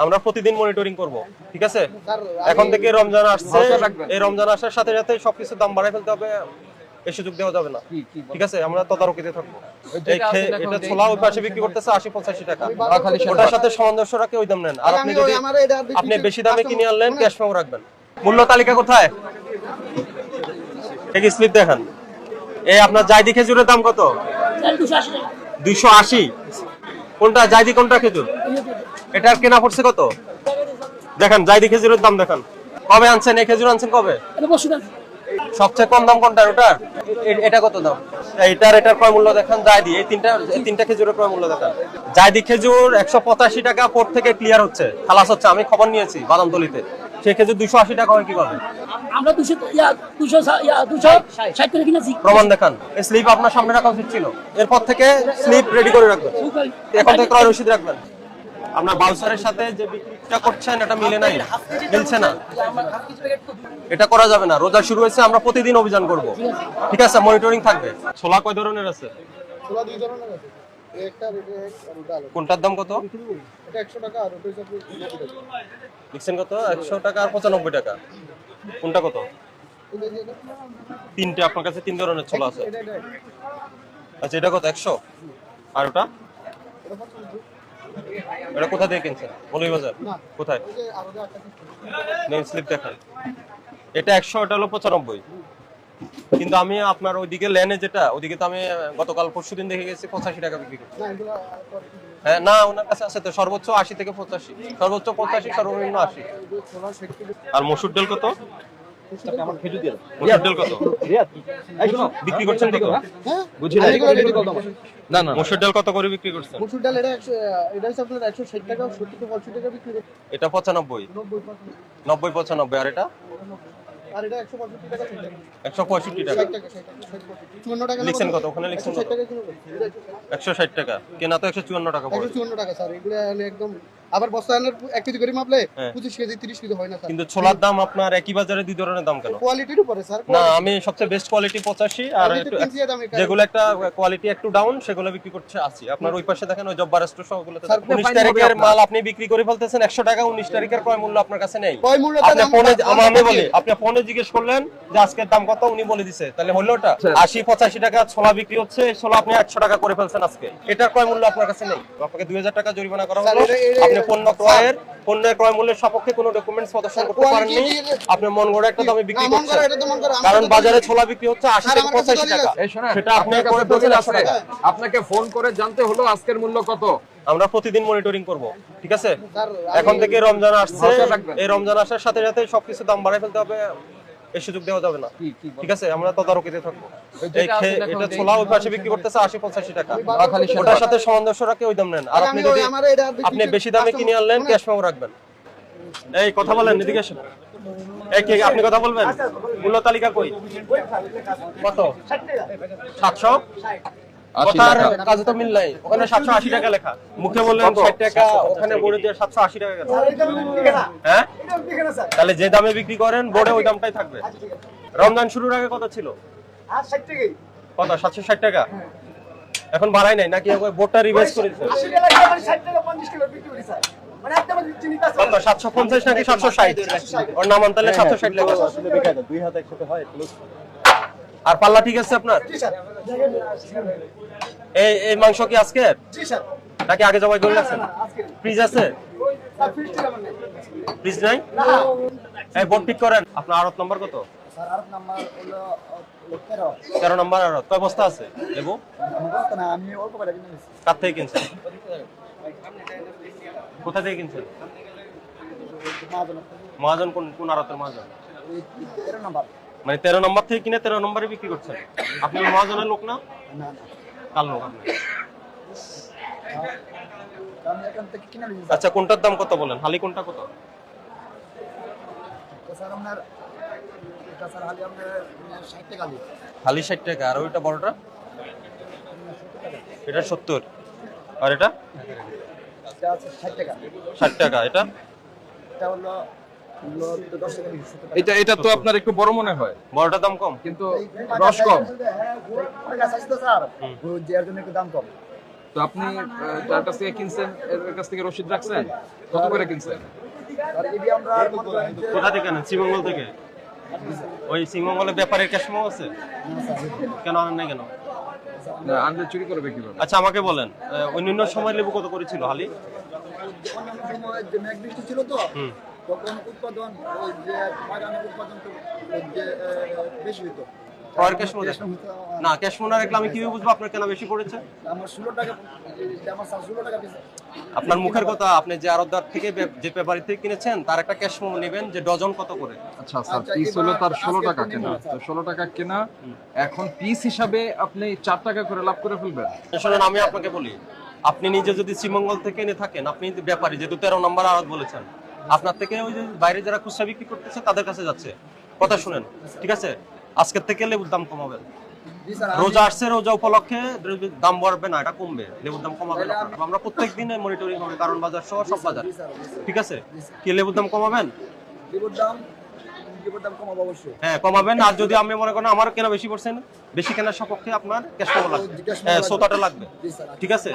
আমরা প্রতিদিন মনিটরিং করব, ঠিক আছে? এখন থেকে রমজান আসছে, এই রমজান আসার সাথে সাথে সবকিছুর দাম বাড়ায় ফেলতে হবে, এই সুযোগ দেওয়া যাবে না, ঠিক আছে? আমরা তদারকিতে থাকবো। এটা ছোলা ওই পাশে বিক্রি করতেছে 80-85 টাকা, ওটার সাথে সামঞ্জস্য রাখে ওই দাম নেন। আর আপনি যদি আপনি বেশি দামে কিনে আনলেন, ক্যাশ মেমো রাখবেন। মূল্য তালিকা কোথায়? ঠিক স্লিপ দেখান। এই আপনার জায়দি খেজুরের দাম কত? 280। কোনটা জায়দি, কোনটা খেজুর? এটার কেনা পড়ছে কত? দেখেন জায়দি খেজুরের দাম দেখেন। কবে আনছেন এই খেজুর? আনছেন কবে? সবচেয়ে কম দাম কোনটা? ওটার? এটা কত দাম? এটার ক্রয় মূল্য দেখেন। জায়দি এই তিনটা খেজুরের ক্রয় মূল্য দেখেন। জায়দি খেজুর 185 টাকা পোর্ট থেকে ক্লিয়ার হচ্ছে, খালাস হচ্ছে। আমি খবর নিয়েছি বাদামতলিতে। সেই খেজুর 280 টাকা হয় কিভাবে? আমরা 260 করে কিনেছি। প্রমাণ দেখান। এই স্লিপ আপনার সামনে রাখা উচিত ছিল। এরপর থেকে স্লিপ রেডি করে রাখবেন, এখন থেকে ক্রয় রসিদ রাখবেন। আপনার বাউসারের সাথে যে বিক্রিটা করছেন এটা মিলছে না, এটা করা যাবে না। রোজা শুরু হয়েছে, আমরা প্রতিদিন অভিযান করব, ঠিক আছে? মনিটরিং থাকবে। ছোলা কয় ধরনের আছে? ছোলা দুই ধরনের আছে, একটা রেড আর ওটা আলাদা। কোনটার দাম কত? এটা 100 টাকা আর ওটা হচ্ছে 90 টাকা। লিখছেন কত? 100 টাকা আর 95 টাকা। কোনটা কত? তিনটে আপনার কাছে তিন ধরনের ছোলা আছে। আচ্ছা, এটা কত? 100। আর ওটা? এটা কোথা থেকে কিনছেন? বলুই বাজার? কোথায়? নেম স্লিপ দেখান। এটা 100, এটা হলো 95। কিন্তু আমি আপনার ওইদিকে লেনে যেটা, ওইদিকে তো আমি গতকাল পরশুদিন দেখে গেছি 85 টাকা বিক্রি করছি। হ্যাঁ, না ওনার কাছে আছে তো সর্বোচ্চ 80 থেকে 85, সর্বোচ্চ 85, সর্বনিম্ন 80। আর মসুর ডাল কত? মসুর ডাল কত বিক্রি করছেন? কত বুঝি না। না, মসুর ডাল কত করে বিক্রি করছেন? মসুর ডাল এটা হচ্ছে আপনার 160 টাকা, 70 থেকে 80 টাকা বিক্রি করছে। এটা 95, 90, 95। আর এটা? আর এটা 165 টাকা, 165 টাকা। 60 টাকা, 54 টাকা লিখছেন কত? ওখানে লিখছেন 160 টাকা কিলো। 160 টাকা কেনা তো 154 টাকা পড়ে। 154 টাকা স্যার। এগুলো একদম আবার বস্তা আনার 1 কেজি করে মাপলে 25 কেজি 30 কেজি হয় না স্যার। কিন্তু ছোলার দাম আপনার একই বাজারে দুই ধরনের দাম কেন? কোয়ালিটির উপরে স্যার। না, আমি সবচেয়ে বেস্ট কোয়ালিটি 85, আর যেগুলো একটা কোয়ালিটি একটু ডাউন সেগুলো বিক্রি করছে 80। আপনার ওই পাশে দেখেন ওই জব্বার স্টোর সবগুলোতে 19 তারিখের মাল আপনি বিক্রি করে ফেলতেছেন 100 টাকা। 19 তারিখের ক্রয় মূল্য আপনার কাছে নেই। আপনি ফোনে আমি বলি, আপনি ফোনে জিজ্ঞেস করলেন যে আজকের দাম কত, উনি বলে দিছে, তাহলে হলো ওটা 80-85 টাকা ছোলা বিক্রি হচ্ছে। ছোলা আপনি 100 টাকা করে ফেলছেন আজকে, এটার ক্রয় মূল্য আপনার কাছে নেই। আপনাকে 2000 টাকা জরিমানা করা হলো। আপনি পণ্যের ক্রয় মূল্যের সপক্ষে কোনো ডকুমেন্টস প্রদর্শন করতে পারেননি। আপনি মন গড়া একটা দামে বিক্রি করছেন, কারণ বাজারে ছোলা বিক্রি হচ্ছে 80 থেকে 85 টাকা। সেটা আপনি করে ফেলছেন 100 টাকা। আপনাকে ফোন করে জানতে হলো আজকের মূল্য কত। আমরা প্রতিদিন মনিটরিং করব, ঠিক আছে? এখন থেকে রমজান আসছে, এই রমজান আসার সাথে সাথে সবকিছু দাম বাড়ায় ফেলতে হবে, এই সুযোগ দেওয়া যাবে না, ঠিক আছে? আমরা তদারকিতে থাকবো। এটা ছোলা ওই পাশে বিক্রি করতেছে 80-85 টাকা, ওটার সাথে সামঞ্জস্য রাখে ওই দাম নেন। আর আপনি বেশি দামে কিনে আনলেন, ক্যাশ মেমো রাখবেন। এই কথা বলেন, এদিকে আসেন। আপনি কথা বলবেন? মূল্য তালিকা কই? কত? 700। কথার কাজে তো মিল নাই। ওখানে 780 টাকা লেখা, মুখে বললেন 60 টাকা, ওখানে বোর্ডে দিয়ে 780 টাকা কেন? হ্যাঁ, তাহলে যে দামে বিক্রি করেন বোর্ডে ওই দামটাই থাকবে। রমজান শুরুর আগে কত ছিল? কত? 760 টাকা। এখন বাড়াই নাই নাকি? বোর্ডটা রিভাইজ করে দিয়েছে। কত? 750 নাকি 760? ওর নাম তাহলে 760 লেখা। দুই হাত একসাথে হয়। আর পাল্লা ঠিক আছে আপনার? এই মাংস কি আজকে নাকি আগে জবাই করে রাখছেন? ফ্রিজ আছে? ফ্রিজ নাই? এই বোর্ড ঠিক করেন। আপনার আড়ত নাম্বার কত? স্যার আড়ত নাম্বার হলো 13 নাম্বার আড়ত। কয় বস্তা আছে লেবু? না, আমি অল্প করে কিনেছি। কার থেকে কিনছেন? কোথা থেকে কিনছেন? মহাজন। কোন আড়তের মহাজন? 13 নাম্বার। মানে 13 নম্বর থেকে কিনে 13 নম্বরে বিক্রি করছেন। আপনি মহাজনের লোক না? না, কার লোক আপনি? আমি এখান থেকে কিনে নিয়েছি। আচ্ছা, কোনটার দাম কত বলেন? হালি কোনটা কত? স্যার আপনার এটা স্যার হালি আপনার 60 টাকা হালি। হালি 60 টাকা। আর ওইটা বড়টা? এটা 70। আর এটা? এটা আছে 60 টাকা। 60 টাকা। এটা হলো 10 টাকা বেশি। এটা তো আপনার একটু বড় মনে হয়। বড়টার দাম কম, কিন্তু রস কম। ওটা সাইজ তো স্যার, যার জন্য একটু দাম কম। তো আপনি যার কাছ থেকে কিনছেন এর কাছ থেকে রসিদ রাখছেন? কত করে কিনছেন? আর এটি আমরা মনে করেন যে কোথা থেকে আনেন? শ্রীমঙ্গল থেকে? ওই শ্রীমঙ্গলের ব্যাপারের ক্যাশমো আছে? কেন আনেন নাই কেন? না, আনলে চুরি করবে কিভাবে? আচ্ছা আমাকে বলেন, অন্যান্য সময় লেবু কত করেছিল হালি? অন্যান্য সময় যে মেঘ বৃষ্টি ছিল তো হুম। তখন উৎপাদন ওই যে বাগানের উৎপাদন তো যে বেশি হতো। আর ক্যাশমো দেখেন না, ক্যাশমো না দেখলে আমি কিভাবে বুঝবো আপনার কেনা বেশি পড়েছে? আমার 16 টাকা, আমার 16 টাকা পিস। আপনার মুখের কথা, আপনি যে আড়তদার থেকে যে ব্যাপারী থেকে কিনেছেন তার একটা ক্যাশমো নেবেন যে ডজন কত করে। আচ্ছা স্যার, আচ্ছা, পিস এবার হলো তার 16 আজকে টাকা তো কেনা, নিবো, তো 16 টাকা কেনা, এখন পিস হিসাবে আপনি 4 টাকা করে লাভ করে ফেলবেন। শুনুন আমি আপনাকে বলি, আপনি নিজে যদি শ্রীমঙ্গল থেকে এনে থাকেন, আপনি ব্যাপারী যেহেতু 13 নম্বর আড়ত বলেছেন, আপনার থেকে ওই যে বাইরে যারা খুচরা বিক্রি করতেছে তাদের কাছে যাচ্ছে। কথা শুনেন, ঠিক আছে? আজকের থেকে লেবুর দাম কমাবেন। জি স্যার, রোজা আসছে, রোজা উপলক্ষে দাম বাড়বে না, এটা কমবে, লেবুর দাম কমাবেন আপনারা। আমরা প্রত্যেক দিনে মনিটরিং হবে, কারণ বাজার সহ সব বাজার, জি স্যার, জি স্যার। ঠিক আছে? কি লেবুর দাম কমাবেন? লেবুর দাম কমাবো অবশ্যই। হ্যাঁ কমাবেন। আর যদি আমি মনে করেন আমার কেনা বেশি পড়ছেন, বেশি কেনার সপক্ষে আপনার ক্যাশ লাগবে, ক্যাশ হ্যাঁ সোতাটা লাগবে, জি স্যার। ঠিক আছে?